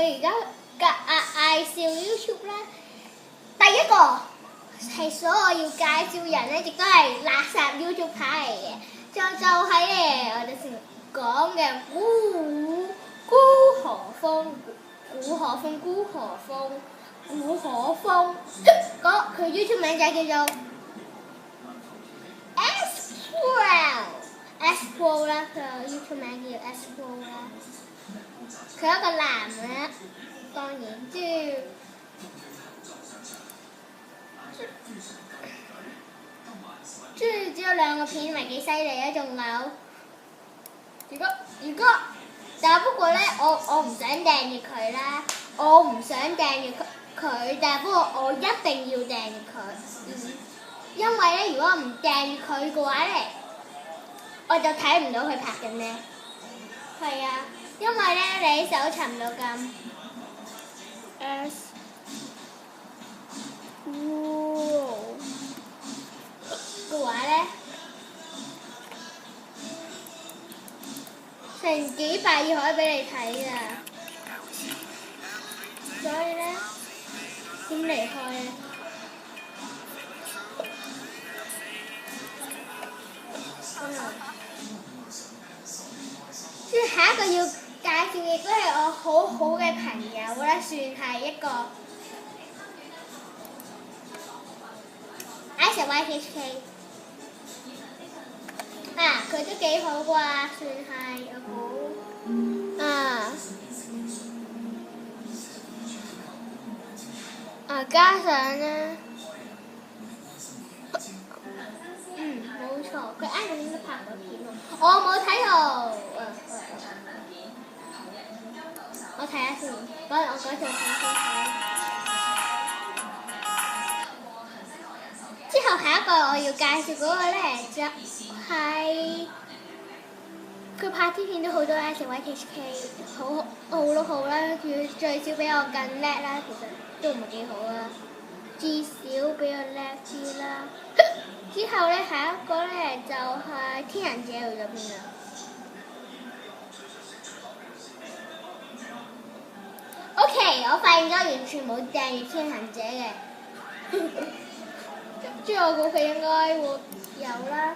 而家介紹 YouTube 咧，第一個係所有要介紹人咧，亦都係垃圾 YouTube 牌嚟嘅，就係咧我哋成日講嘅古河風，佢 YouTube 名就叫做 S-Pro 啦，佢個 YouTube 名叫 S-Pro 啦。佢係一個男嘅，當然只有2個片，唔係幾犀利啊！仲有，如果，但係不過咧，我唔想訂閱佢啦，我唔想訂閱佢，但係不過我一定要訂閱佢，因為咧，如果我唔訂閱佢嘅話咧，我就睇唔到佢拍緊咩。係啊，因為咧你搜尋到咁 S-Pro 嘅話咧，成幾百頁可以俾你睇㗎，所以咧點離開咧？即係下一個要介紹亦都係我好好嘅朋友啦，算係一個 YTHK 啊，佢都幾好啩，算係我估加上咧，冇錯，佢啱啱應該拍過片喎，我冇睇到，我睇下先，我嗰條片先睇。之後下一個我要介紹嗰個咧，就係佢拍啲片都好多 YTHK 好啦，佢最少比我更叻啦，其實都唔係幾好啦，至少比我叻啲啦。之後咧，下一個咧就係天行者去咗邊啊？OK， 我發現咗完全冇訂閱天行者嘅，即係我估佢應該會有啦。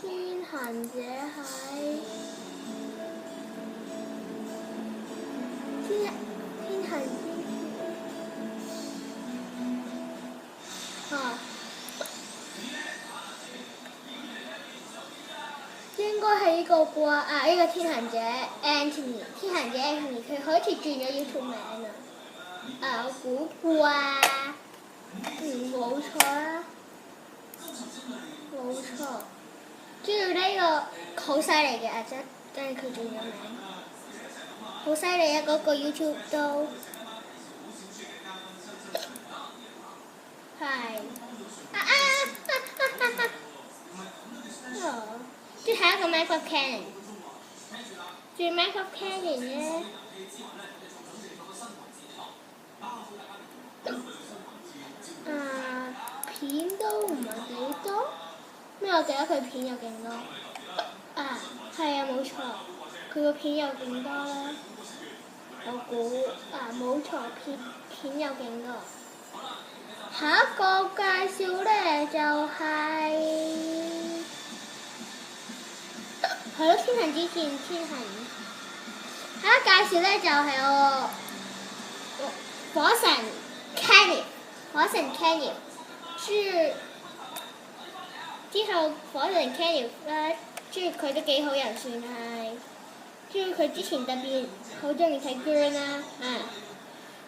天行者喺天行者。應該係呢個啩呢個天行者 Anthony， 天行者 Anthony 佢好似轉咗 YouTube 名啊！我估啩，冇錯啦，冇錯。主要呢個好犀利嘅真係佢轉咗名，好犀利啊！嗰個 YouTube 都係即係一個 Minecraft Canyon， 轉 Minecraft Canyon 咧，片都唔係幾多，咩我記得佢片有勁多，係啊冇錯，佢個片有勁多啦，我估冇錯，片有勁多。下一個介紹咧就係咯，天行之前天行。下一個介紹咧就係我火神 Canyon， 之後火神 Canyon 咧，即係佢都幾好人算係，即係佢之前特別好中意睇 Girl 啦，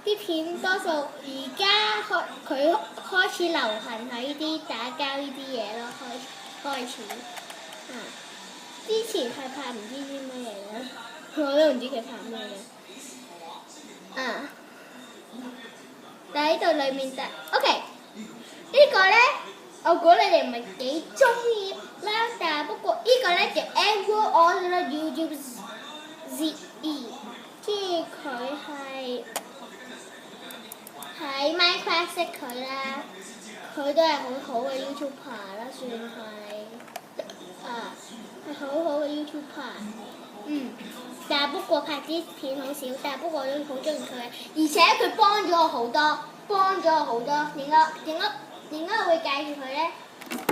啲片多數而家佢開始流行喺啲打交呢啲嘢咯，開始，之前係拍唔知啲乜嘢嘅，我都唔知佢拍咩嘅，但係呢度裡面OK，呢個咧，我估你哋唔係幾中意啦，但係不過呢個咧就 Edward on YouTube ZE， 即係佢係喺 Minecraft 識佢啦，佢都係好好嘅 YouTuber 啦，算係，係好好嘅 YouTuber。但係不過拍啲片好少，但係不過我都好中意佢，而且佢幫咗我好多，點解我會介紹佢咧？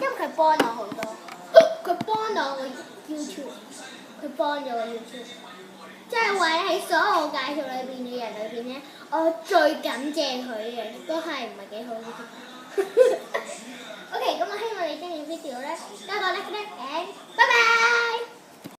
因為佢幫我好多，佢幫我 YouTube， 佢幫咗我 YouTube， 即係話喺所有介紹裏邊嘅人裏邊咧，我最感謝佢嘅，都係唔係幾好嘅。OK， 咁我希望你中意 video 咧，加個 like 咧，拜拜。